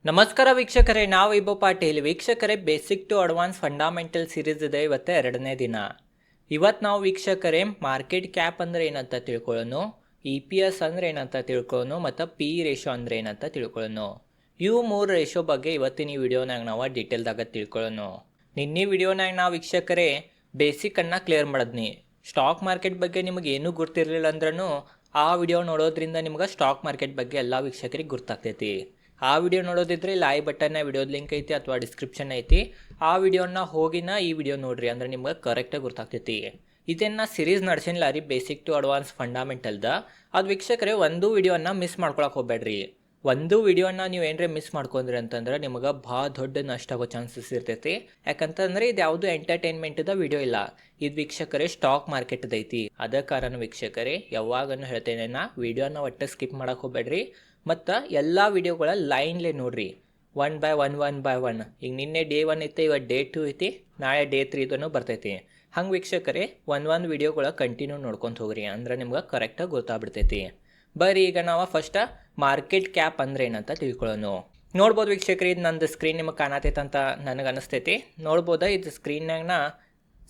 ನಮಸ್ಕಾರ ವೀಕ್ಷಕರೇ, ನಾವು ಇಬ್ಬ ಪಾಟೀಲ್. ವೀಕ್ಷಕರೇ, basic to advance fundamental series ಇದೆ. ಇವತ್ತು 2ನೇ ದಿನ. ಇವತ್ತು ನಾವು ವೀಕ್ಷಕರೇ ಮಾರ್ಕೆಟ್ ಕ್ಯಾಪ್ ಅಂದರೆ ಏನಂತ ತಿಳ್ಕೊಳ್ಳೋಣ, EPS ಅಂದರೆ ಏನಂತ ತಿಳ್ಕೊಳ್ಳೋಣ, ಮತ್ತು ಪಿ ರೇಷೋ ಅಂದರೆ ಏನಂತ ತಿಳ್ಕೊಳ್ಳೋಣ. ಇವು 3 ರೇಷೋ ಬಗ್ಗೆ ಇವತ್ತಿನ ಈ ವಿಡಿಯೋನಾಗ ನಾವು ಡೀಟೇಲ್ದಾಗ ತಿಳ್ಕೊಳ್ಳೋಣ. ನಿನ್ನೆ ವಿಡಿಯೋನಾಗ ನಾವು ವೀಕ್ಷಕರೇ ಬೇಸಿಕನ್ನು ಕ್ಲಿಯರ್ ಮಾಡಿದ್ನಿ. ಸ್ಟಾಕ್ ಮಾರ್ಕೆಟ್ ಬಗ್ಗೆ ನಿಮಗೆ ಏನೂ ಗೊತ್ತಿರಲಿಲ್ಲ ಅಂದ್ರೂ ಆ ವಿಡಿಯೋ ನೋಡೋದ್ರಿಂದ ನಿಮ್ಗೆ ಸ್ಟಾಕ್ ಮಾರ್ಕೆಟ್ ಬಗ್ಗೆ ಎಲ್ಲ ವೀಕ್ಷಕರಿಗೆ ಗೊತ್ತಾಗ್ತೈತಿ. ಆ ವಿಡಿಯೋ ನೋಡೋದಿದ್ರೆ ಇಲ್ಲಿ ಬಟನ್ನ ವಿಡಿಯೋದ ಲಿಂಕ್ ಐತಿ ಅಥವಾ ಡಿಸ್ಕ್ರಿಪ್ಷನ್ ಐತಿ. ಆ ವಿಡಿಯೋನ ಹೋಗಿನ ಈ ವಿಡಿಯೋ ನೋಡ್ರಿ, ಅಂದ್ರೆ ನಿಮ್ಗೆ ಕರೆಕ್ಟಾಗಿ ಗೊತ್ತಾಗ್ತೈತಿ. ಇದನ್ನು ಸಿರೀಸ್ ನಡೆಸಿಲ್ಲ ರೀ, ಬೇಸಿಕ್ ಟು ಅಡ್ವಾನ್ಸ್ ಫಂಡಾಮೆಂಟಲ್ದ. ಅದು ವೀಕ್ಷಕರೇ ಒಂದು ವಿಡಿಯೋನ ಮಿಸ್ ಮಾಡ್ಕೊಳಕ್ಕೆ ಹೋಗ್ಬೇಡ್ರಿ. ಒಂದು ವಿಡಿಯೋನ ನೀವು ಏನರೇ ಮಿಸ್ ಮಾಡ್ಕೊಂಡ್ರಿ ಅಂತಂದ್ರೆ ನಿಮಗೆ ಭಾಳ ದೊಡ್ಡ ನಷ್ಟ ಆಗೋ ಚಾನ್ಸಸ್ ಇರ್ತೈತಿ. ಯಾಕಂತಂದ್ರೆ ಇದು ಯಾವುದು ಎಂಟರ್ಟೈನ್ಮೆಂಟ್ದ ವಿಡಿಯೋ ಇಲ್ಲ, ಇದು ವೀಕ್ಷಕರೇ ಸ್ಟಾಕ್ ಮಾರ್ಕೆಟ್ದ ಐತಿ. ಅದ ಕಾರಣ ವೀಕ್ಷಕರೇ ಯಾವಾಗನ್ನು ಹೇಳ್ತೇನೆ ನಾ, ವಿಡಿಯೋನ ಒಟ್ಟು ಸ್ಕಿಪ್ ಮಾಡಕ್ಕೆ ಹೋಗ್ಬೇಡ್ರಿ. ಮತ್ತು ಎಲ್ಲ ವಿಡಿಯೋಗಳ ಲೈನ್ಲೇ ನೋಡ್ರಿ, ಒನ್ ಬೈ ಒನ್. ಈಗ ನಿನ್ನೆ ಡೇ 1 ಐತೆ, ಇವತ್ತು ಡೇ 2 ಐತಿ, ನಾಳೆ ಡೇ 3 ಬರ್ತೈತಿ. ಹಂಗೆ ವೀಕ್ಷಕರೇ ಒಂದು ವಿಡಿಯೋಗಳ ಕಂಟಿನ್ಯೂ ನೋಡ್ಕೊಂತ ಹೋಗ್ರಿ, ಅಂದ್ರೆ ನಿಮ್ಗೆ ಕರೆಕ್ಟಾಗಿ ಗೊತ್ತಾಗ್ಬಿಡ್ತೈತಿ. ಬರ್ರಿ ಈಗ ನಾವು ಫಸ್ಟ್ ಮಾರ್ಕೆಟ್ ಕ್ಯಾಪ್ ಅಂದ್ರೆ ಏನಂತ ತಿಳ್ಕೊಳ್ಳೋಣ. ನೋಡ್ಬೋದು ವೀಕ್ಷಕರೇ, ಇದು ನಂದು ಸ್ಕ್ರೀನ್ ನಿಮಗೆ ಕಾಣತೈತೆ ಅಂತ ನನಗೆ ಅನಿಸ್ತೈತಿ. ನೋಡ್ಬೋದಾ, ಇದು ಸ್ಕ್ರೀನ್ನಾಗ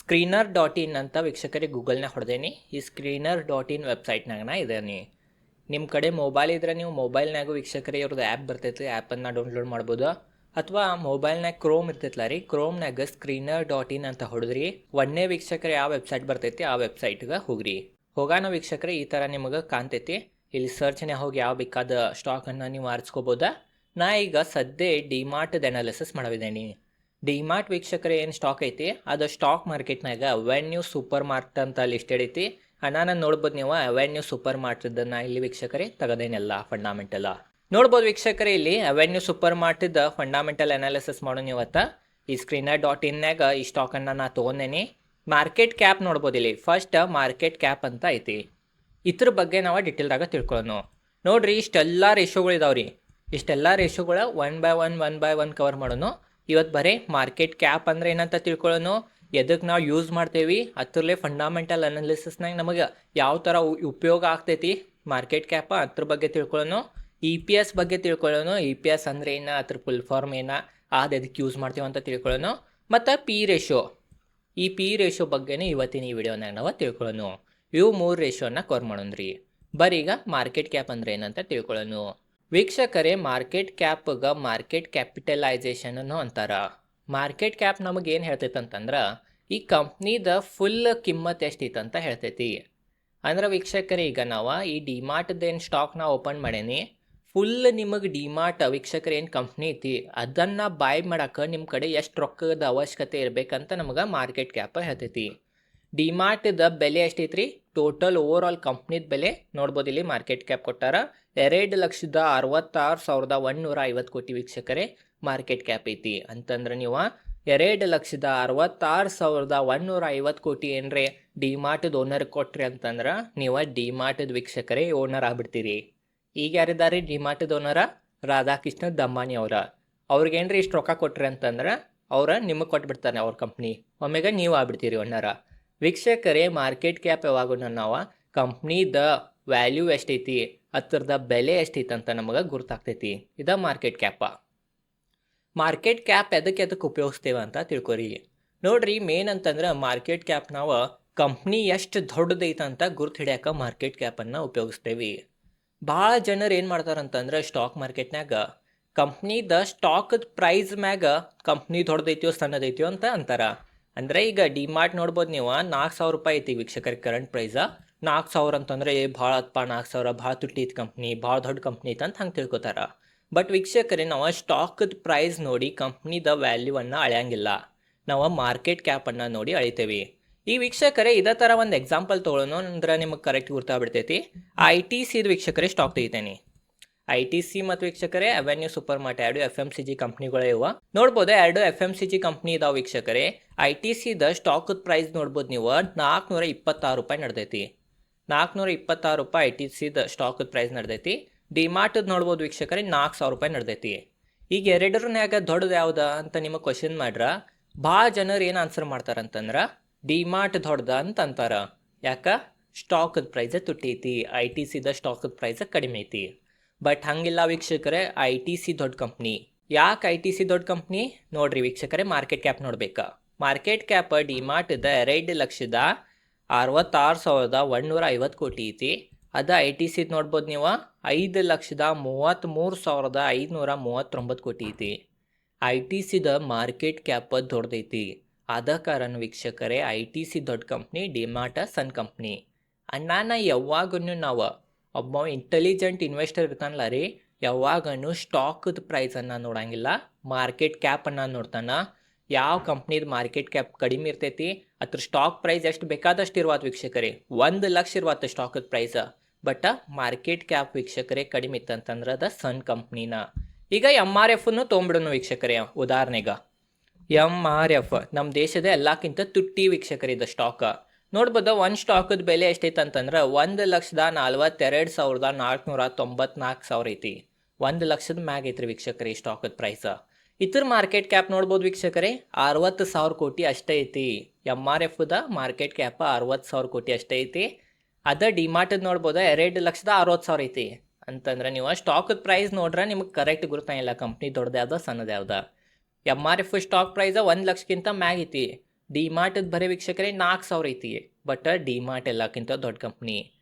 screener.in ಅಂತ ವೀಕ್ಷಕರಿಗೆ ಗೂಗಲ್ನಾಗ ಹೊಡೆದೇನಿ. ಈ screener.in ವೆಬ್ಸೈಟ್ನಾಗ ಇದೇನಿ. ನಿಮ್ಮ ಕಡೆ ಮೊಬೈಲ್ ಇದ್ರೆ ನೀವು ಮೊಬೈಲ್ನಾಗೂ ವೀಕ್ಷಕರೇ ಇವ್ರದ್ದು ಆ್ಯಪ್ ಬರ್ತೈತಿ, ಆ್ಯಪನ್ನು ಡೌನ್ಲೋಡ್ ಮಾಡ್ಬೋದು. ಅಥವಾ ಮೊಬೈಲ್ನಾಗ ಕ್ರೋಮ್ ಇರ್ತೈತಲ್ಲ ರೀ, ಕ್ರೋಮ್ನಾಗ screener.in ಅಂತ ಹೊಡೆದ್ರಿ ಒಂದೇ ವೀಕ್ಷಕರೇ ಯಾವ ವೆಬ್ಸೈಟ್ ಬರ್ತೈತಿ ಆ ವೆಬ್ಸೈಟ್ಗೆ ಹೋಗ್ರಿ. ಹೋಗೋಣ ವೀಕ್ಷಕರೇ, ಈ ಥರ ನಿಮಗೆ ಕಾಣ್ತೈತಿ. ಇಲ್ಲಿ ಸರ್ಚ್ನೇ ಹೋಗಿ ಯಾವ ಬೇಕಾದ ಸ್ಟಾಕನ್ನು ನೀವು ಆರಿಸ್ಕೋಬೋದಾ. ನಾ ಈಗ ಸದ್ಯ ಡಿಮಾರ್ಟ್ದ ಅನಾಲಿಸಿಸ್ ಮಾಡಿದ್ದೇನೆ. ಡಿಮಾರ್ಟ್ ವೀಕ್ಷಕರೇ ಏನು ಸ್ಟಾಕ್ ಐತಿ, ಅದು ಸ್ಟಾಕ್ ಮಾರ್ಕೆಟ್ನಾಗ ಅವೆನ್ಯೂ ಸೂಪರ್ ಮಾರ್ಟ್ ಅಂತ ಲಿಸ್ಟೆಡ್ ಐತಿ. ನಾನು ನೋಡ್ಬೋದು, ನೀವು ಅವೆನ್ಯೂ ಸೂಪರ್ ಮಾರ್ಟ್ದನ್ನು ಇಲ್ಲಿ ವೀಕ್ಷಕರೇ ತೆಗೆದೇನೆಲ್ಲ ಫಂಡಾಮೆಂಟಲ್ ನೋಡ್ಬೋದು. ವೀಕ್ಷಕರೇ ಇಲ್ಲಿ ಅವೆನ್ಯೂ ಸೂಪರ್ ಮಾರ್ಟ್ದ ಫಂಡಾಮೆಂಟಲ್ ಅನಾಲಿಸಿಸ್ ಮಾಡೋಣ ಇವತ್ತು. ಈ screener.inನಾಗ ಈ ಸ್ಟಾಕನ್ನು ನಾ ತೊಗೊಂಡೇನಿ. ಮಾರ್ಕೆಟ್ ಕ್ಯಾಪ್ ನೋಡ್ಬೋದು, ಇಲ್ಲಿ ಫಸ್ಟ್ ಮಾರ್ಕೆಟ್ ಕ್ಯಾಪ್ ಅಂತ ಐತಿ. ಇದ್ರ ಬಗ್ಗೆ ನಾವು ಡಿಟೇಲ್ದಾಗ ತಿಳ್ಕೊಳ್ಳೋಣ. ನೋಡ್ರಿ, ಇಷ್ಟೆಲ್ಲ ರೇಷೋಗಳು ಇದಾವ್ರಿ. ಇಷ್ಟೆಲ್ಲ ರೇಷೋಗಳ ಒನ್ ಬೈ ಒನ್ ಕವರ್ ಮಾಡೋಣ. ಇವತ್ತು ಬರೀ ಮಾರ್ಕೆಟ್ ಕ್ಯಾಪ್ ಅಂದರೆ ಏನಂತ ತಿಳ್ಕೊಳ್ಳೋಣ, ಎದಕ್ಕೆ ನಾವು ಯೂಸ್ ಮಾಡ್ತೇವೆ, ಅದರಲ್ಲೇ ಫಂಡಾಮೆಂಟಲ್ ಅನಾಲಿಸಿಸ್ನಾಗ ನಮಗೆ ಯಾವ ಥರ ಉಪಯೋಗ ಆಗ್ತೈತಿ ಮಾರ್ಕೆಟ್ ಕ್ಯಾಪ, ಅದ್ರ ಬಗ್ಗೆ ತಿಳ್ಕೊಳ್ಳೋಣ. EPS ಬಗ್ಗೆ ತಿಳ್ಕೊಳ್ಳೋಣ, EPS ಅಂದರೆ ಏನು, ಅದ್ರ ಫುಲ್ ಫಾರ್ಮ್ ಏನು, ಅದು ಎದಕ್ಕೆ ಯೂಸ್ ಮಾಡ್ತೀವಿ ಅಂತ ತಿಳ್ಕೊಳ್ಳೋಣ. ಮತ್ತು ಪಿ ರೇಷೋ, ಈ ಪಿ ರೇಷೋ ಬಗ್ಗೆನೇ ಇವತ್ತಿನ ಈ ವಿಡಿಯೋನಾಗ ನಾವು ತಿಳ್ಕೊಳ್ಳೋಣ. ಇವು 3 ರೇಷೋನ ಕವರ್ ಮಾಡೋಣ್ರಿ. ಬರೀ ಈಗ ಮಾರ್ಕೆಟ್ ಕ್ಯಾಪ್ ಅಂದರೆ ಏನಂತ ತಿಳ್ಕೊಳ್ಳೋಣ. ವೀಕ್ಷಕರೇ, ಮಾರ್ಕೆಟ್ ಕ್ಯಾಪ್ಗೆ ಮಾರ್ಕೆಟ್ ಕ್ಯಾಪಿಟಲೈಸೇಷನ್ ಅಂತಾರ. ಮಾರ್ಕೆಟ್ ಕ್ಯಾಪ್ ನಮಗೆ ಏನು ಹೇಳ್ತೈತೆ ಅಂತಂದ್ರೆ, ಈ ಕಂಪ್ನಿದ ಫುಲ್ ಕಿಮ್ಮತ್ತು ಎಷ್ಟೈತೆ ಅಂತ ಹೇಳ್ತೈತಿ. ಅಂದ್ರೆ ವೀಕ್ಷಕರೇ, ಈಗ ನಾವು ಈ ಡಿಮಾರ್ಟ್ದೇನು ಸ್ಟಾಕ್ನ ಓಪನ್ ಮಾಡೇನಿ, ಫುಲ್ ನಿಮಗೆ ಡಿಮಾರ್ಟ್ ವೀಕ್ಷಕರು ಏನು ಕಂಪ್ನಿ ಐತಿ ಅದನ್ನು ಬಾಯ್ ಮಾಡೋಕೆ ನಿಮ್ಮ ಕಡೆ ಎಷ್ಟು ರೊಕ್ಕದ ಅವಶ್ಯಕತೆ ಇರಬೇಕಂತ ನಮಗೆ ಮಾರ್ಕೆಟ್ ಕ್ಯಾಪ್ ಹೇಳ್ತೈತಿ. ಡಿಮಾರ್ಟ್ದ ಬೆಲೆ ಎಷ್ಟೈತ್ರಿ, ಟೋಟಲ್ ಓವರ್ ಆಲ್ ಕಂಪ್ನಿದ ಬೆಲೆ ನೋಡ್ಬೋದು. ಇಲ್ಲಿ ಮಾರ್ಕೆಟ್ ಕ್ಯಾಪ್ ಕೊಟ್ಟಾರ 2,66,150 ಕೋಟಿ ವೀಕ್ಷಕರೇ ಮಾರ್ಕೆಟ್ ಕ್ಯಾಪ್ ಐತಿ. ಅಂತಂದ್ರೆ ನೀವು 2,66,150 ಕೋಟಿ ಏನ್ರಿ ಡಿಮಾರ್ಟ್ದ ಓನರ್ ಕೊಟ್ರಿ ಅಂತಂದ್ರೆ ನೀವು ಡಿಮಾರ್ಟ್ದ ವೀಕ್ಷಕರೇ ಓನರ್ ಆಗ್ಬಿಡ್ತೀರಿ. ಈಗ ಯಾರಿದ್ದಾರೆ ಡಿಮಾರ್ಟ್ದ ಓನರ, ರಾಧಾಕೃಷ್ಣ ದಮ್ಮಾನಿ ಅವ್ರಿಗೇನ್ರಿ ಇಷ್ಟು ರೊಕ್ಕ ಕೊಟ್ರಿ ಅಂತಂದ್ರೆ ಅವ್ರ ನಿಮಗೆ ಕೊಟ್ಬಿಡ್ತಾನೆ ಅವ್ರ ಕಂಪ್ನಿ, ಒಮ್ಮೆಗೆ ನೀವು ಆಗ್ಬಿಡ್ತೀರಿ ಓನರ. ವೀಕ್ಷಕರೇ, ಮಾರ್ಕೆಟ್ ಕ್ಯಾಪ್ ಯಾವಾಗೂ ನಾವು ಕಂಪ್ನಿದ ವ್ಯಾಲ್ಯೂ ಎಷ್ಟೈತಿ, ಅದರದ ಬೆಲೆ ಎಷ್ಟೈತಿ ಅಂತ ನಮಗೆ ಗುರ್ತಾಗ್ತೈತಿ. ಇದ ಮಾರ್ಕೆಟ್ ಕ್ಯಾಪ. ಮಾರ್ಕೆಟ್ ಕ್ಯಾಪ್ ಎದಕ್ಕೆ ಉಪಯೋಗಿಸ್ತೇವೆ ಅಂತ ತಿಳ್ಕೊರಿ. ನೋಡ್ರಿ, ಮೇನ್ ಅಂತಂದ್ರೆ ಮಾರ್ಕೆಟ್ ಕ್ಯಾಪ್ ನಾವು ಕಂಪ್ನಿ ಎಷ್ಟು ದೊಡ್ಡದೈತೆ ಅಂತ ಗುರ್ತು ಹಿಡಿಯೋಕೆ ಮಾರ್ಕೆಟ್ ಕ್ಯಾಪನ್ನು ಉಪಯೋಗಿಸ್ತೇವೆ. ಭಾಳ ಜನರು ಏನು ಮಾಡ್ತಾರಂತಂದ್ರೆ ಸ್ಟಾಕ್ ಮಾರ್ಕೆಟ್ನಾಗ ಕಂಪ್ನಿದ ಸ್ಟಾಕ್ದ ಪ್ರೈಸ್ ಮ್ಯಾಗ ಕಂಪ್ನಿ ದೊಡ್ಡದೈತಿಯೋ ಸಣ್ಣದೈತಿಯೋ ಅಂತ ಅಂತಾರ. ಅಂದರೆ ಈಗ ಡಿಮಾರ್ಟ್ ನೋಡ್ಬೋದು ನೀವು, 4,000 ರೂಪಾಯಿ ಐತಿ ವೀಕ್ಷಕರಿಗೆ ಕರೆಂಟ್ ಪ್ರೈಸ. 4,000 ಅಂತಂದರೆ ಭಾಳ ಅಪ್ಪ, 4,000 ಭಾಳ ತುಟ್ಟಿದ ಕಂಪ್ನಿ, ಭಾಳ ದೊಡ್ಡ ಕಂಪ್ನಿ ಐತೆ ಅಂತ ಹಂಗೆ ತಿಳ್ಕೊತಾರ. ಬಟ್ ವೀಕ್ಷಕರೇ, ನಾವು ಸ್ಟಾಕ್ದ ಪ್ರೈಸ್ ನೋಡಿ ಕಂಪ್ನಿದ ವ್ಯಾಲ್ಯೂವನ್ನು ಅಳೆಯಂಗಿಲ್ಲ, ನಾವು ಮಾರ್ಕೆಟ್ ಕ್ಯಾಪನ್ನು ನೋಡಿ ಅಳಿತೇವೆ. ಈ ವೀಕ್ಷಕರೇ ಇದೇ ಥರ ಒಂದು ಎಕ್ಸಾಂಪಲ್ ತೊಗೊಳ್ಳೋಣ ಅಂದ್ರೆ ನಿಮಗೆ ಕರೆಕ್ಟ್ ಗೊತ್ತಾಗ್ಬಿಡ್ತೈತಿ. ITCದು ವೀಕ್ಷಕರೇ ಸ್ಟಾಕ್ ತೆಗಿತೇನೆ. ITC ಮತ್ತು ವೀಕ್ಷಕರೇ ಅವೆನ್ಯೂ ಸೂಪರ್ ಮಾರ್ಟ್ 2 FMCG ಕಂಪ್ನಿಗಳೇ ಇವ. ನೋಡ್ಬೋದು 2 FMCG ಕಂಪ್ನಿ ಇದಾವೆ ವೀಕ್ಷಕರೇ. ITCದ ಸ್ಟಾಕ್ದ ಪ್ರೈಸ್ ನೋಡ್ಬೋದು ನೀವು 426 ರೂಪಾಯಿ ನಡೆದೈತಿ. 426 ರೂಪಾಯಿ ITCದ ಸ್ಟಾಕ್ದ ಪ್ರೈಸ್ ನಡೆದೈತಿ. ಡಿಮಾರ್ಟ್ದು ನೋಡ್ಬೋದು ವೀಕ್ಷಕರೇ 4,000 ರೂಪಾಯಿ ನಡೆದೈತಿ. ಈಗ ಎರಡರನ್ಯಾಗ ದೊಡ್ಡದು ಯಾವ್ದು ಅಂತ ನಿಮಗೆ ಕ್ವಶನ್ ಮಾಡ್ರ ಭಾಳ ಜನರು ಏನು ಆನ್ಸರ್ ಮಾಡ್ತಾರಂತಂದ್ರೆ ಡಿಮಾರ್ಟ್ ದೊಡ್ಡದ ಅಂತ ಅಂತಾರ. ಯಾಕೆ, ಸ್ಟಾಕ್ದ ಪ್ರೈಸ್ ತುಟ್ಟೈತಿ, ITCದ ಸ್ಟಾಕ್ದ ಪ್ರೈಸ್ ಕಡಿಮೆ ಐತಿ. ಬಟ್ ಹಂಗಿಲ್ಲ ವೀಕ್ಷಕರೇ, ITC ದೊಡ್ಡ ಕಂಪ್ನಿ, ಯಾಕೆ ಐ ಟಿ ಸಿ ದೊಡ್ಡ ಕಂಪ್ನಿ ನೋಡ್ರಿ ವೀಕ್ಷಕರೇ, ಮಾರ್ಕೆಟ್ ಕ್ಯಾಪ್ ನೋಡ್ಬೇಕಾ. ಮಾರ್ಕೆಟ್ ಕ್ಯಾಪ್ ಡಿಮಾರ್ಟ್ದ 2,66,150 ಕೋಟಿ ಐತಿ. ಅದ ಐ ಟಿ ಸಿ ನೋಡ್ಬೋದು ನೀವು 5,33,539 ಕೋಟಿ ಐತಿ. ಐ ಟಿ ಸಿದ ಮಾರ್ಕೆಟ್ ಕ್ಯಾಪ್ ದೊಡ್ಡದೈತಿ. ಆದ ಕಾರಣ ವೀಕ್ಷಕರೇ ಐ ಟಿ ಸಿ ದೊಡ್ಡ ಕಂಪ್ನಿ, ಡಿಮಾರ್ಟ್ ಸಣ್ಣ ಕಂಪ್ನಿ. ಅಣ್ಣಾನ ಯಾವಾಗೂ ನಾವು ಒಬ್ಬ ಇಂಟೆಲಿಜೆಂಟ್ ಇನ್ವೆಸ್ಟರ್ ಇರ್ತಾನಲ್ಲ ರೀ, ಯಾವಾಗೂ ಸ್ಟಾಕದ ಪ್ರೈಸನ್ನು ನೋಡಂಗಿಲ್ಲ, ಮಾರ್ಕೆಟ್ ಕ್ಯಾಪನ್ನು ನೋಡ್ತಾನ. ಯಾವ ಕಂಪ್ನಿದ ಮಾರ್ಕೆಟ್ ಕ್ಯಾಪ್ ಕಡಿಮೆ ಇರ್ತೈತಿ ಅದ್ರ ಸ್ಟಾಕ್ ಪ್ರೈಸ್ ಎಷ್ಟು ಬೇಕಾದಷ್ಟು ಇರ್ವಾತ್ ವೀಕ್ಷಕರೇ. 1,00,000 ಇರ್ವಾತ ಸ್ಟಾಕದ ಪ್ರೈಸ್. ಬಟ್ ಮಾರ್ಕೆಟ್ ಕ್ಯಾಪ್ ವೀಕ್ಷಕರೇ ಕಡಿಮೆ ಇತ್ತಂತಂದ್ರೆ ಅದ ಸಣ್ಣ ಕಂಪ್ನಿನ. ಈಗ ಎಮ್ ಆರ್ ಎಫ್ನು ತೊಗೊಂಬಿಡೋಣ ವೀಕ್ಷಕರೇ. ಉದಾಹರಣೆಗೆ ಎಮ್ ಆರ್ ಎಫ್ ನಮ್ಮ ದೇಶದ ಎಲ್ಲಕ್ಕಿಂತ ತುಟ್ಟಿ ವೀಕ್ಷಕರಿದ ಸ್ಟಾಕ್. ನೋಡ್ಬೋದು ಒಂದು ಸ್ಟಾಕದ ಬೆಲೆ ಎಷ್ಟೈತೆ ಅಂತಂದ್ರೆ 1,42,494 ಐತಿ. 1,00,000 ಮ್ಯಾಗ ಐತ್ರಿ ವೀಕ್ಷಕರೇ ಈ ಸ್ಟಾಕದ ಪ್ರೈಸ್. ಇತರ ಮಾರ್ಕೆಟ್ ಕ್ಯಾಪ್ ನೋಡ್ಬೋದು ವೀಕ್ಷಕರೇ 60,000 ಕೋಟಿ ಅಷ್ಟೇ ಐತಿ. ಎಮ್ ಆರ್ ಎಫ್ದ ಮಾರ್ಕೆಟ್ ಕ್ಯಾಪ್ 60,000 ಕೋಟಿ ಅಷ್ಟೇ ಐತಿ. ಅದ ಡಿಮಾರ್ಟದ ನೋಡ್ಬೋದು 2,60,000 ಐತಿ. ಅಂತಂದ್ರೆ ನೀವು ಸ್ಟಾಕದ ಪ್ರೈಸ್ ನೋಡ್ರೆ ನಿಮ್ಗೆ ಕರೆಕ್ಟ್ ಗುರುತಾಗಿಲ್ಲ ಕಂಪ್ನಿ ದೊಡ್ಡದು ಯಾವ್ದು ಸಣ್ಣದು ಯಾವ್ದು. M R F stock price 1,00,000ಕ್ಕಿಂತ ಮ್ಯಾಗ ಐತಿ. ಡಿಮಾರ್ಟದ ಬರೀ ವೀಕ್ಷಕರೇ 4,000 ಐತಿ. ಬಟ್ ಡಿಮಾರ್ಟ್ ಎಲ್ಲಕ್ಕಿಂತ ದೊಡ್ಡ ಕಂಪ್ನಿ.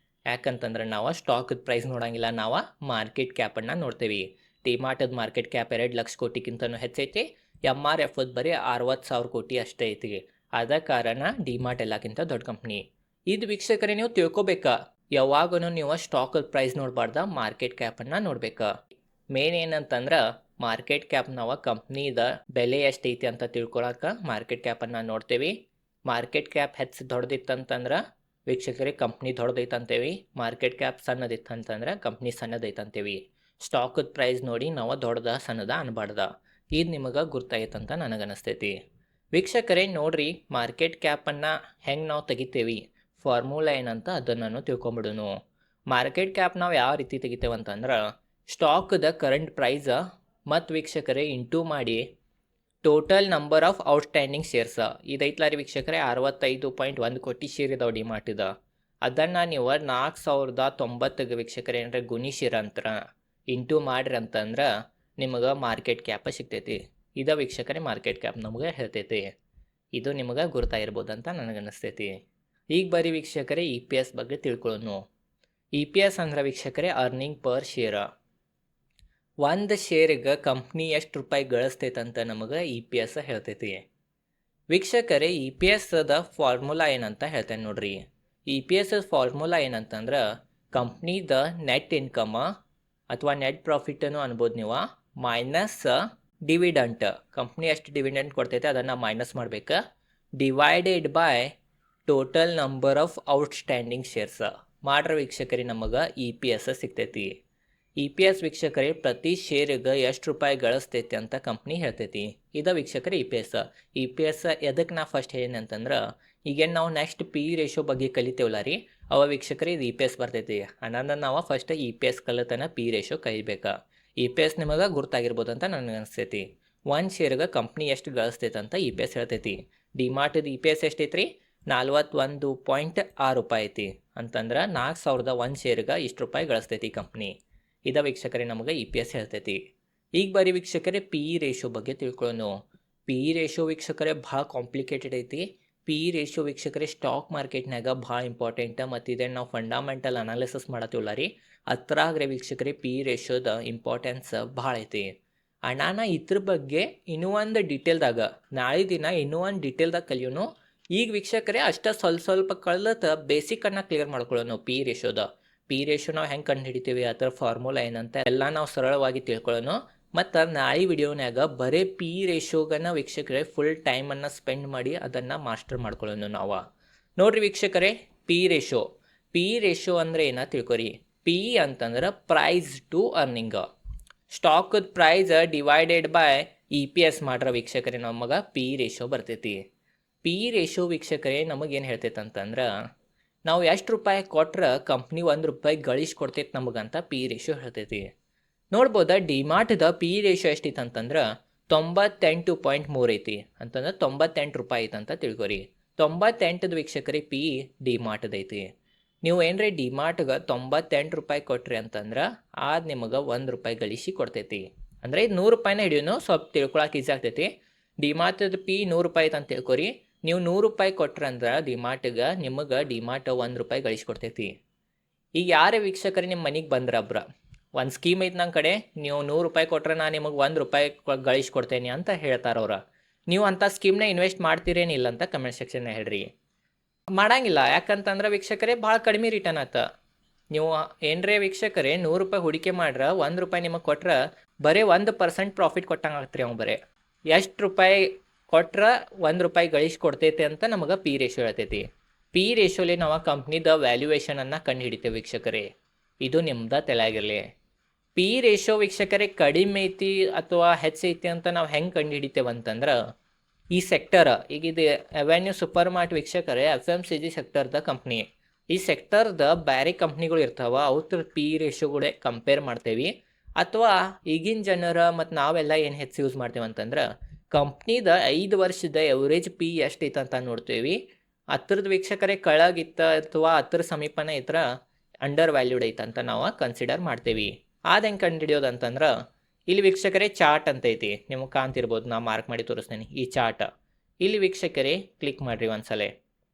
ಯಾಕಂತಂದ್ರೆ ನಾವು ಸ್ಟಾಕದ ಪ್ರೈಸ್ ನೋಡಂಗಿಲ್ಲ, ನಾವು ಮಾರ್ಕೆಟ್ ಕ್ಯಾಪನ್ನು ನೋಡ್ತೀವಿ. ಡಿಮಾರ್ಟದ ಮಾರ್ಕೆಟ್ ಕ್ಯಾಪ್ 2,00,000 ಕೋಟಿಗಿಂತನೂ ಹೆಚ್ಚೈತಿ. ಎಮ್ ಆರ್ ಎಫ್ದು ಬರೀ 60,000 ಕೋಟಿ ಅಷ್ಟೇ ಐತಿ. ಆದ ಕಾರಣ ಡಿಮಾರ್ಟ್ ಎಲ್ಲಕ್ಕಿಂತ ದೊಡ್ಡ ಕಂಪ್ನಿ. ಇದು ವೀಕ್ಷಕರೇ ನೀವು ತಿಳ್ಕೊಬೇಕಾ, ಯಾವಾಗೂ ನೀವು ಸ್ಟಾಕದ ಪ್ರೈಸ್ ನೋಡಬಾರ್ದ, ಮಾರ್ಕೆಟ್ ಕ್ಯಾಪನ್ನು ನೋಡ್ಬೇಕಾ. ಮೇನ್ ಏನಂತಂದ್ರೆ ಮಾರ್ಕೆಟ್ ಕ್ಯಾಪ್ ನಾವು ಕಂಪ್ನಿದ ಬೆಲೆ ಎಷ್ಟೈತಿ ಅಂತ ತಿಳ್ಕೊಳಕ್ಕೆ ಮಾರ್ಕೆಟ್ ಕ್ಯಾಪನ್ನು ನೋಡ್ತೇವೆ. ಮಾರ್ಕೆಟ್ ಕ್ಯಾಪ್ ಹೆಚ್ಚು ದೊಡ್ಡದಿತ್ತಂತಂದ್ರೆ ವೀಕ್ಷಕರೇ ಕಂಪ್ನಿ ದೊಡ್ಡದೈತಂತೇವಿ. ಮಾರ್ಕೆಟ್ ಕ್ಯಾಪ್ ಸಣ್ಣದಿತ್ತಂತಂದ್ರೆ ಕಂಪ್ನಿ ಸಣ್ಣದೈತಂತೇವಿ. ಸ್ಟಾಕದ ಪ್ರೈಸ್ ನೋಡಿ ನಾವು ದೊಡ್ಡದ ಸಣ್ಣದ ಅನ್ಬಾರ್ದ. ಇದು ನಿಮಗೆ ಗುರ್ತಾಯ್ತಂತ ನನಗನ್ನಿಸ್ತೈತಿ. ವೀಕ್ಷಕರೇ ನೋಡ್ರಿ, ಮಾರ್ಕೆಟ್ ಕ್ಯಾಪನ್ನು ಹೆಂಗೆ ನಾವು ತೆಗಿತೇವಿ, ಫಾರ್ಮುಲಾ ಏನಂತ ಅದನ್ನು ತಿಳ್ಕೊಂಬಿಡೋನು. ಮಾರ್ಕೆಟ್ ಕ್ಯಾಪ್ ನಾವು ಯಾವ ರೀತಿ ತೆಗಿತೇವಂತಂದ್ರೆ ಸ್ಟಾಕದ ಕರೆಂಟ್ ಪ್ರೈಸ್ ಮತ್ತು ವೀಕ್ಷಕರೇ ಇಂಟು ಮಾಡಿ total number of outstanding shares. ಇದೈತ್ಲ ರೀ ವೀಕ್ಷಕರೇ 65.1 ಕೋಟಿ ಶೇರ್ ಇದಾವೆ ಡಿಮಾರ್ಟಿದ. ಅದನ್ನು ನೀವು 4,090 ವೀಕ್ಷಕರೇ ಏನಂದ್ರೆ ಗುಣಿಸಿರಂತರ ಇಂಟು ಮಾಡ್ರಿ ಅಂತಂದ್ರೆ ನಿಮಗೆ ಮಾರ್ಕೆಟ್ ಕ್ಯಾಪ್ ಸಿಗ್ತೈತಿ. ಇದು ವೀಕ್ಷಕರೇ ಮಾರ್ಕೆಟ್ ಕ್ಯಾಪ್ ನಮಗೆ ಹೇಳ್ತೈತಿ. ಇದು ನಿಮಗೆ ಗುರ್ತಾಗಿರ್ಬೋದು ಅಂತ ನನಗನ್ನಿಸ್ತೈತಿ. ಈಗ ಬರೀ ವೀಕ್ಷಕರೇ ಇ ಪಿ ಎಸ್ ಬಗ್ಗೆ ತಿಳ್ಕೊಳ್ಳೋನು. ಇ ಪಿ ಎಸ್ ಅಂದ್ರೆ ವೀಕ್ಷಕರೇ ಅರ್ನಿಂಗ್ ಪರ್ ಶೇರ್. ಒಂದು ಶೇರಿಗೆ ಕಂಪ್ನಿ ಎಷ್ಟು ರೂಪಾಯಿ ಗಳಿಸ್ತೈತಂತ ನಮಗೆ ಇ ಪಿ ಎಸ್ ಹೇಳ್ತೈತಿ. ವೀಕ್ಷಕರೇ ಇ ಪಿ ಎಸ್ದ ಫಾರ್ಮುಲಾ ಏನಂತ ಹೇಳ್ತೇನೆ ನೋಡ್ರಿ. ಇ ಪಿ ಎಸ್ ಫಾರ್ಮುಲಾ ಏನಂತಂದ್ರೆ ಕಂಪ್ನಿದ ನೆಟ್ ಇನ್ಕಮ್ ಅಥವಾ ನೆಟ್ ಪ್ರಾಫಿಟನ್ನು ಅನ್ಬೋದು ನೀವು, ಮೈನಸ್ ಡಿವಿಡೆಂಟ್. ಕಂಪ್ನಿ ಎಷ್ಟು ಡಿವಿಡೆಂಟ್ ಕೊಡ್ತೈತೆ ಅದನ್ನು ಮೈನಸ್ ಮಾಡ್ಬೇಕು, divided by total number of outstanding shares ಮಾಡ್ರೆ ವೀಕ್ಷಕರೇ ನಮಗೆ ಇ ಪಿ ಎಸ್ ಸಿಗ್ತೈತಿ. ಇ ಪಿ ಎಸ್ ವೀಕ್ಷಕರೇ ಪ್ರತಿ ಶೇರಿಗೆ ಎಷ್ಟು ರೂಪಾಯಿ ಗಳಿಸ್ತೈತಿ ಅಂತ ಕಂಪ್ನಿ ಹೇಳ್ತೈತಿ. ಇದು ವೀಕ್ಷಕರೇ E P S. E P S ಎದಕ್ಕೆ ನಾ ಫಸ್ಟ್ ಏನಂತಂದ್ರೆ ಈಗೇನು ನಾವು ನೆಕ್ಸ್ಟ್ ಪಿ ರೇಷೋ ಬಗ್ಗೆ ಕಲಿತೇವಲ್ಲ ರೀ, ಅವ ವೀಕ್ಷಕರೇ ಇದು ಇ ಪಿ ಎಸ್ ಬರ್ತೈತಿ. ಅನ್ನೋದನ್ನ ನಾವು ಫಸ್ಟ್ ಇ ಪಿ ಎಸ್ ಕಲಿತನ ಪಿ ರೇಷೋ ಕಲಿಬೇಕಾ. ಇ ಪಿ ಎಸ್ ನಿಮಗೆ ಗುರ್ತಾಗಿರ್ಬೋದು ಅಂತ ನನಗೆ ಅನಿಸ್ತೈತಿ. ಒಂದು ಶೇರ್ಗೆ ಕಂಪ್ನಿ ಎಷ್ಟು ಗಳಿಸ್ತೈತೆ ಅಂತ ಇ ಪಿ ಎಸ್ ಹೇಳ್ತೈತಿ. ಡಿಮಾರ್ಟದ ಇ ಪಿ ಎಸ್ ಎಷ್ಟೈತ್ರಿ 41.6 ರೂಪಾಯಿ ಐತಿ. ಅಂತಂದ್ರೆ 4,001 ಶೇರ್ಗೆ ಇಷ್ಟು ರೂಪಾಯಿ ಗಳಿಸ್ತೈತಿ ಕಂಪ್ನಿ. ಇದು ವೀಕ್ಷಕರೇ ನಮಗೆ ಇ ಪಿ ಎಸ್ ಹೇಳ್ತೈತಿ. ಈಗ ಬರೀ ವೀಕ್ಷಕರೇ ಪಿ ರೇಷೋ ಬಗ್ಗೆ ತಿಳ್ಕೊಳ್ಳೋನು. ಪಿ ರೇಷೋ ವೀಕ್ಷಕರೇ ಭಾಳ ಕಾಂಪ್ಲಿಕೇಟೆಡ್ ಐತಿ. ಪಿ ರೇಷೋ ವೀಕ್ಷಕರೇ ಸ್ಟಾಕ್ ಮಾರ್ಕೆಟ್ನಾಗ ಭಾಳ ಇಂಪಾರ್ಟೆಂಟ್. ಮತ್ತು ಇದನ್ನು ನಾವು ಫಂಡಮೆಂಟಲ್ ಅನಾಲಿಸಿಸ್ ಮಾಡತ್ತೀವಲ್ಲ ರೀ, ಅದ್ರಾಗ್ರೆ ವೀಕ್ಷಕರೇ ಪಿ ರೇಷೋದ ಇಂಪಾರ್ಟೆನ್ಸ್ ಭಾಳ ಐತಿ. ಅಣ್ಣಾನ ಇದ್ರ ಬಗ್ಗೆ ಇನ್ನೂ ಒಂದು ಡೀಟೇಲ್ದಾಗ ನಾಳೆ ದಿನ ಇನ್ನೂ ಒಂದು ಡೀಟೇಲ್ದಾಗ ಕಲಿಯೋನು. ಈಗ ವೀಕ್ಷಕರೇ ಅಷ್ಟ ಸ್ವಲ್ಪ ಕಳೆದ ಬೇಸಿಕನ್ನು ಕ್ಲಿಯರ್ ಮಾಡ್ಕೊಳ್ಳೋನು ಪಿ ರೇಷೋದ. ಪಿ ರೇಷೋ ನಾವು ಹೆಂಗೆ ಕಂಡು ಹಿಡಿತೀವಿ, ಅದರ ಫಾರ್ಮುಲಾ ಏನಂತ ಎಲ್ಲ ನಾವು ಸರಳವಾಗಿ ತಿಳ್ಕೊಳ್ಳೋನು. ಮತ್ತು ನಾಳೆ ವಿಡಿಯೋನ್ಯಾಗ ಬರೀ ಪಿ ರೇಷೋಗನ್ನ ವೀಕ್ಷಕರೇ ಫುಲ್ ಟೈಮನ್ನು ಸ್ಪೆಂಡ್ ಮಾಡಿ ಅದನ್ನು ಮಾಸ್ಟರ್ ಮಾಡ್ಕೊಳ್ಳೋನು ನಾವು. ನೋಡಿರಿ ವೀಕ್ಷಕರೇ ಪಿ ರೇಷೋ. ಪಿ ರೇಷೋ ಅಂದರೆ ಏನ ತಿಳ್ಕೊರಿ. ಪಿ ಅಂತಂದ್ರೆ ಪ್ರೈಸ್ ಟು ಅರ್ನಿಂಗ್. ಸ್ಟಾಕದ price divided by E P S ಮಾಡ್ರೆ ವೀಕ್ಷಕರೇ ನಮಗೆ ಪಿ ರೇಷೋ ಬರ್ತೈತಿ. ಪಿ ರೇಷೋ ವೀಕ್ಷಕರೇ ನಮಗೇನು ಹೇಳ್ತೈತೆ ಅಂತಂದ್ರೆ ನಾವು ಎಷ್ಟು ರೂಪಾಯಿ ಕೊಟ್ರೆ ಕಂಪ್ನಿ 1 ರೂಪಾಯಿ ಗಳಿಸ್ಕೊಡ್ತೈತೆ ನಮಗಂತ ಪಿ ರೇಷೋ ಹೇಳ್ತೈತಿ. ನೋಡ್ಬೋದಾ ಡಿಮಾರ್ಟ್ದ ಪಿ ರೇಷೋ ಎಷ್ಟೈತೆ ಅಂತಂದ್ರೆ 98.3 ಐತಿ. ಅಂತಂದ್ರೆ 98 ರೂಪಾಯಿ ಐತೆ ಅಂತ ತಿಳ್ಕೊರಿ. 98 ವೀಕ್ಷಕರೇ ಪಿ ಡಿಮಾರ್ಟ್ದ ಐತಿ. ನೀವು ಏನ್ರಿ ಡಿಮಾರ್ಟ್ಗೆ 98 ರೂಪಾಯಿ ಕೊಟ್ರಿ ಅಂತಂದ್ರೆ ಅದು ನಿಮಗೆ 1 ರೂಪಾಯಿ ಗಳಿಸಿ ಕೊಡ್ತೈತಿ. ಅಂದರೆ ಇದು 100 ರೂಪಾಯಿನ ಹಿಡಿಯೋನು ಸ್ವಲ್ಪ ತಿಳ್ಕೊಳಕ್ಕೆ ಈಸಿ ಆಗ್ತೈತಿ. ಡಿಮಾರ್ಟದ ಪಿ 100 ರೂಪಾಯಿ ಐತೆ ಅಂತ ತಿಳ್ಕೊರಿ. ನೀವು 100 ರೂಪಾಯಿ ಕೊಟ್ರಂದ್ರೆ ಡಿಮಾರ್ಟ್ಗೆ ನಿಮಗೆ ಡಿಮಾರ್ಟ್ 1 ರೂಪಾಯಿ ಗಳಿಸ್ಕೊಡ್ತೈತಿ. ಈಗ ಯಾರೇ ವೀಕ್ಷಕರೇ ನಿಮ್ಮ ಮನೆಗೆ ಬಂದ್ರಬ್ರ ಒಂದು ಸ್ಕೀಮ್ ಐತೆ ನನ್ನ ಕಡೆ, ನೀವು 100 ರೂಪಾಯಿ ಕೊಟ್ಟರೆ ನಾನು ನಿಮಗೆ 1 ರೂಪಾಯಿ ಗಳಿಸ್ಕೊಡ್ತೇನೆ ಅಂತ ಹೇಳ್ತಾರೆ ಅವ್ರು. ನೀವು ಅಂಥ ಸ್ಕೀಮ್ನ ಇನ್ವೆಸ್ಟ್ ಮಾಡ್ತೀರೇನಿಲ್ಲ ಅಂತ ಕಮೆಂಟ್ ಸೆಕ್ಷನ್ ಹೇಳ್ರಿ. ಮಾಡಂಗಿಲ್ಲ, ಯಾಕಂತಂದ್ರೆ ವೀಕ್ಷಕರೇ ಭಾಳ ಕಡಿಮೆ ರಿಟರ್ನ್ ಆತ. ನೀವು ಏನರೇ ವೀಕ್ಷಕರೇ 100 ರೂಪಾಯಿ ಹೂಡಿಕೆ ಮಾಡ್ರೆ 1 ರೂಪಾಯಿ ನಿಮಗೆ ಕೊಟ್ರೆ ಬರೀ 1% ಪ್ರಾಫಿಟ್ ಕೊಟ್ಟಂಗೆ ಆಗ್ತೀರಿ. ಅವ್ನು ಬರೀ ಎಷ್ಟು ರೂಪಾಯಿ ಕೊಟ್ರೆ 1 ರೂಪಾಯಿ ಗಳಿಸ್ಕೊಡ್ತೈತೆ ಅಂತ ನಮಗೆ ಪಿ ರೇಷಿಯೋ ಹೇಳ್ತೈತಿ. ಪಿ ರೇಷಿಯೋಲಿ ನಾವು ಕಂಪ್ನಿದ ವ್ಯಾಲ್ಯೂಯೇಷನನ್ನು ಕಂಡು ಹಿಡಿತೇವೆ ವೀಕ್ಷಕರೇ. ಇದು ನಿಮ್ದು ತಲೆಯಾಗಿರಲಿ. ಪಿ ರೇಷಿಯೋ ವೀಕ್ಷಕರೇ ಕಡಿಮೆ ಐತಿ ಅಥವಾ ಹೆಚ್ಚೈತಿ ಅಂತ ನಾವು ಹೆಂಗೆ ಕಂಡು ಹಿಡಿತೇವೆ ಅಂತಂದ್ರೆ, ಈ ಸೆಕ್ಟರ್ ಈಗ ಇದು ಅವೆನ್ಯೂ ಸೂಪರ್ ಮಾರ್ಟ್ ವೀಕ್ಷಕರೇ FMCG ಸೆಕ್ಟರ್ದ ಕಂಪ್ನಿ. ಈ ಸೆಕ್ಟರ್ದ ಬೇರೆ ಕಂಪ್ನಿಗಳು ಇರ್ತಾವೆ, ಅವ್ರ ಪಿ ರೇಷಿಯೋಗಳೇ ಕಂಪೇರ್ ಮಾಡ್ತೇವೆ. ಅಥವಾ ಈಗಿನ ಜನರ ಮತ್ತು ನಾವೆಲ್ಲ ಏನು ಹೆಚ್ಚು ಯೂಸ್ ಮಾಡ್ತೇವೆ ಅಂತಂದ್ರೆ ಕಂಪ್ನಿದ 5 ವರ್ಷದ ಎವರೇಜ್ ಪಿ ಎಷ್ಟೈತೆ ಅಂತ ನೋಡ್ತೇವೆ. ಹತ್ರದ ವೀಕ್ಷಕರೇ ಕೆಳಗಿತ್ತ ಅಥವಾ ಹತ್ತರ ಸಮೀಪನ ಇತ್ರ ಅಂಡರ್ ವ್ಯಾಲ್ಯೂಡ್ ಐತೆ ಅಂತ ನಾವು ಕನ್ಸಿಡರ್ ಮಾಡ್ತೇವೆ. ಅದು ಹೆಂಗೆ ಕಂಡು ಹಿಡಿಯೋದು ಅಂತಂದ್ರೆ, ಇಲ್ಲಿ ವೀಕ್ಷಕರೇ ಚಾರ್ಟ್ ಅಂತ ಐತಿ, ನಿಮಗೆ ಕಾಣ್ತಿರ್ಬೋದು, ನಾ ಮಾರ್ಕ್ ಮಾಡಿ ತೋರಿಸ್ತೇನೆ ಈ ಚಾರ್ಟ್. ಇಲ್ಲಿ ವೀಕ್ಷಕರೇ ಕ್ಲಿಕ್ ಮಾಡಿರಿ ಒಂದ್ಸಲ.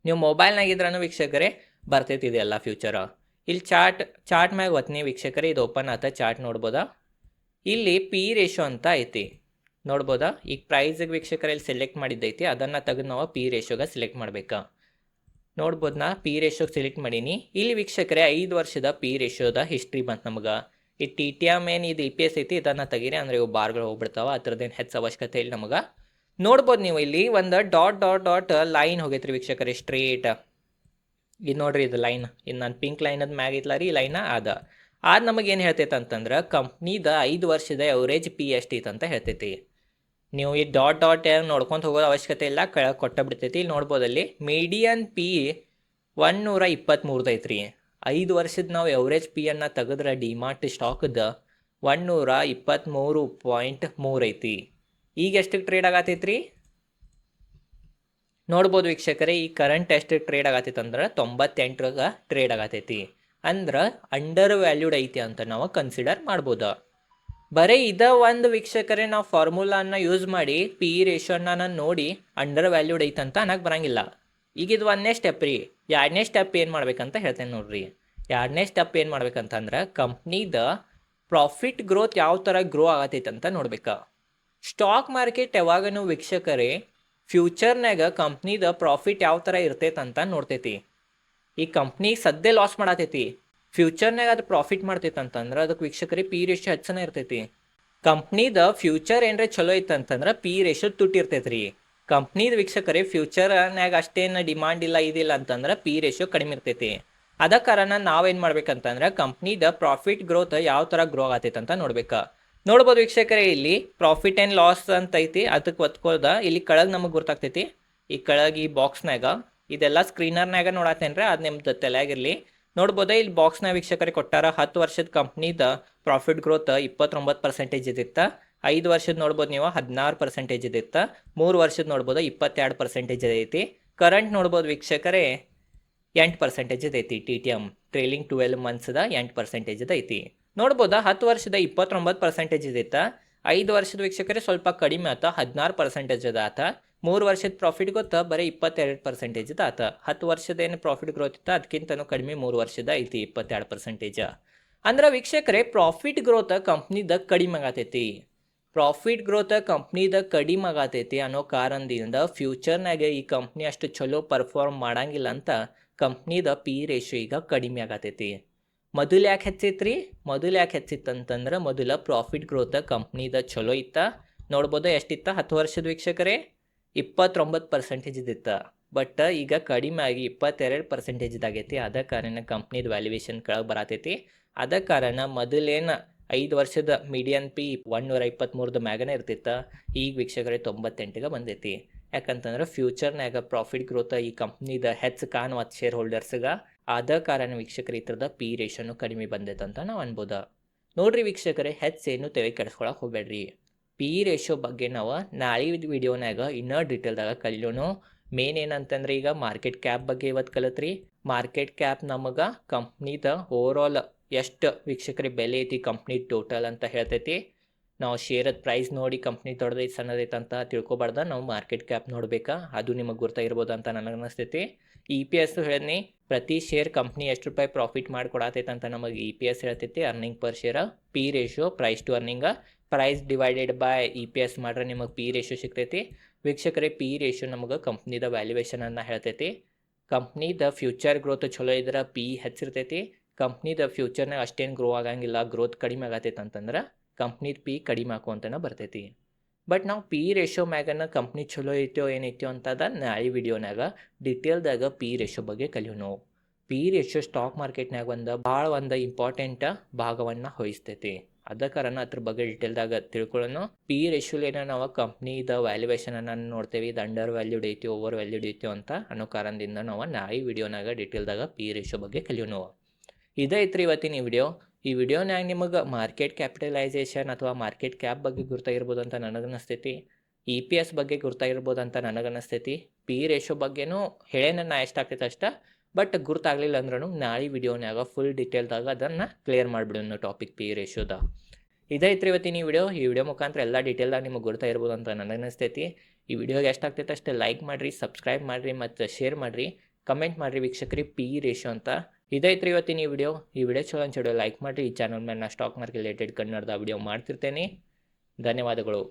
ನೀವು ಮೊಬೈಲ್ನಾಗಿದ್ರೂ ವೀಕ್ಷಕರೇ ಬರ್ತೈತಿ ಇದೆಲ್ಲ ಫ್ಯೂಚರ್. ಇಲ್ಲಿ ಚಾರ್ಟ್ ಮ್ಯಾಗ ಒತ್ನಿ ವೀಕ್ಷಕರೇ, ಇದು ಓಪನ್ ಆತ. ಚಾರ್ಟ್ ನೋಡ್ಬೋದಾ, ಇಲ್ಲಿ ಪಿ ರೇಷಿಯೋ ಅಂತ ಐತಿ ನೋಡ್ಬೋದಾ. ಈಗ ಪ್ರೈಸಿಗೆ ವೀಕ್ಷಕರೇ ಇಲ್ಲಿ ಸೆಲೆಕ್ಟ್ ಮಾಡಿದ್ದೈತಿ, ಅದನ್ನು ತೆಗೆದು ನಾವು ಪಿ ರೇಷಿಯೋಗೆ ಸೆಲೆಕ್ಟ್ ಮಾಡ್ಬೇಕಾ. ನೋಡ್ಬೋದು, ನಾ ಪಿ ರೇಷಿಯೋಗೆ ಸೆಲೆಕ್ಟ್ ಮಾಡೀನಿ. ಇಲ್ಲಿ ವೀಕ್ಷಕರೇ 5 ವರ್ಷದ ಪಿ ರೇಷಿಯೋದ ಹಿಸ್ಟ್ರಿ ಬಂತು ನಮಗೆ. ಈ TTM ಏನು ಇದು EPS ಐತಿ ಇದನ್ನು ತೆಗೀರಿ, ಅಂದರೆ ಇವು ಬಾರ್ಗಳು ಹೋಗ್ಬಿಡ್ತಾವೆ, ಅದ್ರದ್ದೇನು ಹೆಚ್ಚು ಅವಶ್ಯಕತೆ ಇಲ್ಲ ನಮಗೆ. ನೋಡ್ಬೋದು ನೀವು ಇಲ್ಲಿ ಒಂದು ಡಾಟ್ ಲೈನ್ ಹೋಗೈತ್ರಿ ವೀಕ್ಷಕರೇ ಸ್ಟ್ರೇಟ್. ಇದು ನೋಡ್ರಿ, ಇದು ಲೈನ್, ಇದು ನಾನು ಪಿಂಕ್ ಲೈನದ ಮ್ಯಾಗ ಇತ್ತಲ್ಲ ರೀ ಲೈನ ಅದು ನಮಗೇನು ಹೇಳ್ತೈತೆ ಅಂತಂದ್ರೆ ಕಂಪ್ನಿದ 5 ವರ್ಷದ ಎವರೇಜ್ ಪಿ ಎಷ್ಟೈತೆ ಅಂತ ಹೇಳ್ತೈತಿ. ನೀವು ಈ ಡಾಟ್ ನೋಡ್ಕೊಂಡು ಹೋಗೋದು ಅವಶ್ಯಕತೆ ಇಲ್ಲ, ಕೆಳಗೆ ಕೊಟ್ಟ ಬಿಡ್ತೈತಿ. ಇಲ್ಲಿ ನೋಡ್ಬೋದಲ್ಲಿ ಮೀಡಿಯನ್ ಪಿ 123 ಐತ್ರಿ. 5 ವರ್ಷದ ನಾವು ಎವರೇಜ್ ಪಿ ಅನ್ನು ತೆಗೆದ್ರೆ ಡಿಮಾರ್ಟ್ ಸ್ಟಾಕ್ದ 123.3 ಐತಿ. ಈಗ ಎಷ್ಟಕ್ಕೆ ಟ್ರೇಡ್ ಆಗತೈತ್ರಿ ನೋಡ್ಬೋದು ವೀಕ್ಷಕರೇ. ಈ ಕರೆಂಟ್ ಎಷ್ಟು ಟ್ರೇಡ್ ಆಗತೈತೆ ಅಂದ್ರೆ 98ಗೆ ಟ್ರೇಡ್ ಆಗತೈತಿ. ಅಂದ್ರೆ ಅಂಡರ್ ವ್ಯಾಲ್ಯೂಡ್ ಐತಿ ಅಂತ ನಾವು ಕನ್ಸಿಡರ್ ಮಾಡ್ಬೋದು. ಬರೀ ಇದ ಒಂದು ವೀಕ್ಷಕರೇ ನಾವು ಫಾರ್ಮುಲಾನ ಯೂಸ್ ಮಾಡಿ ಪಿ ರೇಷಿಯೋನ ನೋಡಿ ಅಂಡರ್ ವ್ಯಾಲ್ಯೂಡ್ ಐತೆ ಅಂತ ಅನ್ನಕ್ಕೆ ಬರಂಗಿಲ್ಲ. ಈಗ ಇದು 1ನೇ ಸ್ಟೆಪ್ ರೀ. 2ನೇ ಸ್ಟೆಪ್ ಏನು ಮಾಡ್ಬೇಕಂತ ಹೇಳ್ತೇನೆ ನೋಡ್ರಿ. 2ನೇ ಸ್ಟೆಪ್ ಏನು ಮಾಡ್ಬೇಕಂತಂದ್ರೆ ಕಂಪ್ನಿದ ಪ್ರಾಫಿಟ್ ಗ್ರೋತ್ ಯಾವ ಥರ ಗ್ರೋ ಆಗತೈತೆ ಅಂತ ನೋಡ್ಬೇಕಾ. ಸ್ಟಾಕ್ ಮಾರ್ಕೆಟ್ ಯಾವಾಗನೂ ವೀಕ್ಷಕರೇ ಫ್ಯೂಚರ್ನಾಗ ಕಂಪ್ನಿದ ಪ್ರಾಫಿಟ್ ಯಾವ ಥರ ಇರ್ತೈತೆ ಅಂತ ನೋಡ್ತೈತಿ. ಈ ಕಂಪ್ನಿ ಸದ್ಯ ಲಾಸ್ ಮಾಡತೈತಿ, ಫ್ಯೂಚರ್ನಾಗ ಅದು ಪ್ರಾಫಿಟ್ ಮಾಡ್ತೈತೆ ಅಂತಂದ್ರೆ ಅದಕ್ಕೆ ವೀಕ್ಷಕರೇ ಪಿ ರೇಷಿಯೋ ಹೆಚ್ಚನ ಇರ್ತೈತಿ. ಕಂಪ್ನಿದ ಫ್ಯೂಚರ್ ಏನರ ಚಲೋ ಐತಂತಂದ್ರೆ ಪಿ ರೇಷಿಯೋ ತುಟ್ಟಿರ್ತೈತೆ ರೀ. ಕಂಪ್ನಿದ ವೀಕ್ಷಕರೇ ಫ್ಯೂಚರ್ನಾಗ ಅಷ್ಟೇನು ಡಿಮಾಂಡ್ ಇಲ್ಲ ಇದಿಲ್ಲ ಅಂತಂದ್ರೆ ಪಿ ರೇಷಿಯೋ ಕಡಿಮೆ ಇರ್ತೈತಿ. ಅದ ಕಾರಣ ನಾವೇನು ಮಾಡ್ಬೇಕಂತಂದ್ರೆ ಕಂಪ್ನಿದ ಪ್ರಾಫಿಟ್ ಗ್ರೋತ್ ಯಾವ ಥರ ಗ್ರೋ ಆಗತೈತೆ ಅಂತ ನೋಡ್ಬೇಕಾ. ನೋಡ್ಬೋದು ವೀಕ್ಷಕರೇ, ಇಲ್ಲಿ ಪ್ರಾಫಿಟ್ ಆ್ಯಂಡ್ ಲಾಸ್ ಅಂತ ಐತಿ, ಅದಕ್ಕೆ ಒತ್ಕೋದ ಇಲ್ಲಿ ಕೆಳಗೆ ನಮಗೆ ಗೊತ್ತಾಗ್ತೈತಿ. ಈ ಕೆಳಗೆ ಈ ಬಾಕ್ಸ್ನಾಗ ಇದೆಲ್ಲ ಸ್ಕ್ರೀನರ್ನಾಗ ನೋಡತ್ತೇನ್ರಿ, ಅದು ನಿಮ್ದು ತಲೆಯಾಗಿರಲಿ. ನೋಡ್ಬೋದ ಇಲ್ಲಿ ಬಾಕ್ಸ್ನಾಗ ವೀಕ್ಷಕರೇ ಕೊಟ್ಟಾರ 10 ವರ್ಷದ ಕಂಪ್ನಿದ ಪ್ರಾಫಿಟ್ ಗ್ರೋತ್ 29% ಇದಿತ್ತು. 5 ವರ್ಷದ ನೋಡ್ಬೋದು ನೀವು 16% ಇದಿತ್ತು. 3 ವರ್ಷದ ನೋಡ್ಬೋದು 22% ಐತಿ. ಕರೆಂಟ್ ನೋಡ್ಬೋದು ವೀಕ್ಷಕರೇ 8% ಐತಿ. TTM ಟ್ರೇಲಿಂಗ್ 12 ಮಂತ್ಸ್ದ 8% ಐತಿ. ನೋಡ್ಬೋದಾ 10 ವರ್ಷದ 29% ಇದಿತ್ತು. 5 ವರ್ಷದ ವೀಕ್ಷಕರೇ ಸ್ವಲ್ಪ ಕಡಿಮೆ ಆತ, 16% ಆತ. 3 ವರ್ಷದ ಪ್ರಾಫಿಟ್ ಗೊತ್ತಾ ಬರೀ 22% ಆತ. 10 ವರ್ಷದ ಏನು ಪ್ರಾಫಿಟ್ ಗ್ರೋತ್ ಇತ್ತು ಅದಕ್ಕಿಂತನೂ ಕಡಿಮೆ 3 ವರ್ಷದ ಐತಿ 22%. ಅಂದ್ರೆ ವೀಕ್ಷಕರೇ ಪ್ರಾಫಿಟ್ ಗ್ರೋತ್ ಕಂಪ್ನಿದ ಕಡಿಮೆ ಆಗತೈತಿ. ಪ್ರಾಫಿಟ್ ಗ್ರೋತ್ ಕಂಪ್ನಿದ ಕಡಿಮೆ ಆಗತೈತಿ ಅನ್ನೋ ಕಾರಣದಿಂದ ಫ್ಯೂಚರ್ನಾಗ ಈ ಕಂಪ್ನಿ ಅಷ್ಟು ಚಲೋ ಪರ್ಫಾರ್ಮ್ ಮಾಡಂಗಿಲ್ಲ ಅಂತ ಕಂಪ್ನಿದ ಪಿ ರೇಷಿಯೋ ಈಗ ಕಡಿಮೆ ಆಗತೈತಿ. ಮೊದಲು ಯಾಕೆ ಹೆಚ್ಚೈತ್ರಿ? ಮೊದಲು ಯಾಕೆ ಹೆಚ್ಚಿತ್ತಂತಂದ್ರೆ ಮೊದಲ ಪ್ರಾಫಿಟ್ ಗ್ರೋತ್ ಕಂಪ್ನಿದ ಚಲೋ ಇತ್ತ. ನೋಡ್ಬೋದು ಎಷ್ಟಿತ್ತ 10 ವರ್ಷದ ವೀಕ್ಷಕರೇ 29% ಇದಿತ್ತು. ಬಟ್ ಈಗ ಕಡಿಮೆ ಆಗಿ 22% ಆಗೈತಿ. ಅದ ಕಾರಣ ಕಂಪ್ನಿದ ವ್ಯಾಲ್ಯೂಯೇಷನ್ ಕೆಳಗೆ ಬರತೈತಿ. ಅದ ಕಾರಣ ಮೊದಲೇನು 5 ವರ್ಷದ ಮೀಡಿಯನ್ ಪಿ 123 ಮ್ಯಾಗನೇ ಇರ್ತಿತ್ತು, ಈಗ ವೀಕ್ಷಕರೇ 98ಗೆ ಬಂದೈತಿ. ಯಾಕಂತಂದ್ರೆ ಫ್ಯೂಚರ್ನಾಗ ಪ್ರಾಫಿಟ್ ಗ್ರೋತ್ ಈ ಕಂಪ್ನಿದ ಹೆಚ್ಚು ಕಾಣುವತ್ತು ಶೇರ್ ಹೋಲ್ಡರ್ಸ್ಗೆ. ಆದ ಕಾರಣ ವೀಕ್ಷಕರು ಈ ಥರದ ಪಿ ರೇಷನ್ನು ಕಡಿಮೆ ಬಂದೈತೆ ಅಂತ ನಾವು ಅನ್ಬೋದು. ನೋಡ್ರಿ ವೀಕ್ಷಕರೇ, ಹೆಚ್ಚೇನು ತಲೆ ಕೆಡಿಸ್ಕೊಳಕ್ಕೆ ಹೋಗ್ಬೇಡ್ರಿ. ಪಿ ರೇಷಿಯೋ ಬಗ್ಗೆ ನಾವು ನಾಳೆ ವಿಡಿಯೋನಾಗ ಇನ್ನೂ ಡೀಟೇಲ್ದಾಗ ಕಲಿಯೋನು. ಮೇನ್ ಏನಂತಂದ್ರೆ ಈಗ ಮಾರ್ಕೆಟ್ ಕ್ಯಾಪ್ ಬಗ್ಗೆ ಇವತ್ತು ಕಲಿತ್ರಿ. ಮಾರ್ಕೆಟ್ ಕ್ಯಾಪ್ ನಮಗೆ ಕಂಪ್ನಿದ ಓವರಾಲ್ ಎಷ್ಟು ವೀಕ್ಷಕರಿಗೆ ಬೆಲೆ ಐತಿ ಕಂಪ್ನಿ ಟೋಟಲ್ ಅಂತ ಹೇಳ್ತೈತಿ. ನಾವು ಶೇರದ ಪ್ರೈಸ್ ನೋಡಿ ಕಂಪ್ನಿ ದೊಡ್ಡದೈತೆ ಸಣ್ಣದೈತೆ ಅಂತ ತಿಳ್ಕೊಬಾರ್ದ, ನಾವು ಮಾರ್ಕೆಟ್ ಕ್ಯಾಪ್ ನೋಡ್ಬೇಕಾ, ಅದು ನಿಮಗೆ ಗೊತ್ತಾಗಿರ್ಬೋದು ಅಂತ ನನಗೆ ಅನಿಸ್ತೈತಿ. EPS ಹೇಳಿದ್ನಿ, ಪ್ರತಿ ಶೇರ್ ಕಂಪ್ನಿ ಎಷ್ಟು ರೂಪಾಯಿ ಪ್ರಾಫಿಟ್ ಮಾಡಿಕೊಡತೈತೆ ಅಂತ ನಮಗೆ EPS ಹೇಳ್ತೈತಿ, earning per share. P ratio, price to earning, price divided by EPS ಮಾಡ್ರೆ ನಿಮಗೆ ಪಿ ರೇಷಿಯೋ ಸಿಗ್ತೈತಿ. ವೀಕ್ಷಕರೇ, ಪಿ ರೇಷಿಯೋ ನಮಗೆ ಕಂಪ್ನಿದ ವ್ಯಾಲ್ಯೂಯೇಷನನ್ನು ಹೇಳ್ತೈತಿ. ಕಂಪ್ನಿದ ಫ್ಯೂಚರ್ ಗ್ರೋತ್ ಚಲೋ ಇದ್ರೆ ಪಿ ಹೆಚ್ಚಿರ್ತೈತಿ. ಕಂಪ್ನಿದ ಫ್ಯೂಚರ್ನಾಗ ಅಷ್ಟೇನು ಗ್ರೋ ಆಗಂಗಿಲ್ಲ, ಗ್ರೋತ್ ಕಡಿಮೆ ಆಗತೈತೆ ಅಂತಂದ್ರೆ ಕಂಪ್ನಿದ ಪಿ ಕಡಿಮೆ ಹಾಕುವಂತನ ಬರ್ತೈತಿ. ಬಟ್ ನಾವು ಪಿ ರೇಷಿಯೋ ಮ್ಯಾಗನ ಕಂಪ್ನಿ ಚಲೋ ಐತೋ ಏನೈತೋ ಅಂತದ ನಾಳೆ ವಿಡಿಯೋನಾಗ ಡಿಟೇಲ್ದಾಗ ಪಿ ರೇಷಿಯೋ ಬಗ್ಗೆ ಕಲಿಯೋ. ನಾವು ಪಿ ರೇಷಿಯೋ ಸ್ಟಾಕ್ ಮಾರ್ಕೆಟ್ನಾಗ ಭಾಳ ಒಂದು ಇಂಪಾರ್ಟೆಂಟ್ ಭಾಗವನ್ನು ವಹಿಸ್ತೈತಿ. ಅದ ಕಾರಣ ಅದ್ರ ಬಗ್ಗೆ ಡಿಟೇಲ್ದಾಗ ತಿಳ್ಕೊಳ್ಳೋಣ. ಪಿ ರೇಷಿಯೋಲೇನ ನಾವು ಕಂಪ್ನಿದ ವ್ಯಾಲ್ಯೂಯೇಷನನ್ನು ನೋಡ್ತೇವೆ, ಇದು ಅಂಡರ್ ವ್ಯಾಲ್ಯೂಡ್ ಐತಿ, ಓವರ್ ವ್ಯಾಲ್ಯೂಡ್ ಐತಿ ಅಂತ ಅನ್ನೋ ಕಾರಣದಿಂದ ನಾವು ನಾಳೆ ವಿಡಿಯೋನಾಗ ಡಿಟೇಲ್ದಾಗ ಪಿ ರೇಷಿಯೋ ಬಗ್ಗೆ ಕಲಿಯೋಣ. ಇದೈತ್ರಿ ಇವತ್ತಿನ ಈ ವಿಡಿಯೋನಾಗ ನಿಮಗೆ ಮಾರ್ಕೆಟ್ ಕ್ಯಾಪಿಟಲೈಸೇಷನ್ ಅಥವಾ ಮಾರ್ಕೆಟ್ ಕ್ಯಾಪ್ ಬಗ್ಗೆ ಗುರ್ತಾಗಿರ್ಬೋದು ಅಂತ ನನಗನ್ನಿಸ್ತೈತಿ. EPS ಬಗ್ಗೆ ಗುರ್ತಾಗಿರ್ಬೋದು ಅಂತ ನನಗನ್ನಿಸ್ತೈತಿ. ಪಿ ರೇಷಿಯೋ ಬಗ್ಗೆನೂ ಹೇಳೇನ ನಾ ಎಷ್ಟಾಗ್ತೈತೆ ಅಷ್ಟ, ಬಟ್ ಗುರ್ತಾಗಲಿಲ್ಲ ಅಂದ್ರೂ ನಾಳೆ ವಿಡಿಯೋನಾಗ ಫುಲ್ ಡೀಟೇಲ್ದಾಗ ಅದನ್ನು ಕ್ಲಿಯರ್ ಮಾಡಿಬಿಡೋಣ ಟಾಪಿಕ್ ಪಿ ರೇಷಿಯೋದ. ಇದೈತ್ರಿ ಇವತ್ತಿನ ಈ ವಿಡಿಯೋ ಮುಖಾಂತರ ಎಲ್ಲ ಡೀಟೇಲ್ದಾಗ ನಿಮಗೆ ಗುರ್ತಾಗಿರ್ಬೋದು ಅಂತ ನನಗನ್ನಿಸ್ತೈತಿ. ಈ ವಿಡಿಯೋಗೆ ಎಷ್ಟಾಗ್ತೈತೆ ಅಷ್ಟೇ ಲೈಕ್ ಮಾಡಿರಿ, ಸಬ್ಸ್ಕ್ರೈಬ್ ಮಾಡಿರಿ ಮತ್ತು ಶೇರ್ ಮಾಡಿರಿ, ಕಮೆಂಟ್ ಮಾಡಿರಿ ವೀಕ್ಷಕರಿ ಪಿ ರೇಷಿಯೋ ಅಂತ. ಇದೈತ್ರಿ ಇವತ್ತಿನ ಈ ವಿಡಿಯೋ ಚಲೋ ಅನ್ಸಿಡಿಯೋ ಲೈಕ್ ಮಾಡಿರಿ. ಈ ಚಾನಲ್ ಮೇಲೆ ನಾ ಸ್ಟಾಕ್ ಮಾರ್ಕೆಟ್ ರಿಲೇಟೆಡ್ ಕನ್ನಡದ ವಿಡಿಯೋ ಮಾಡ್ತಿರ್ತೇನೆ. ಧನ್ಯವಾದಗಳು.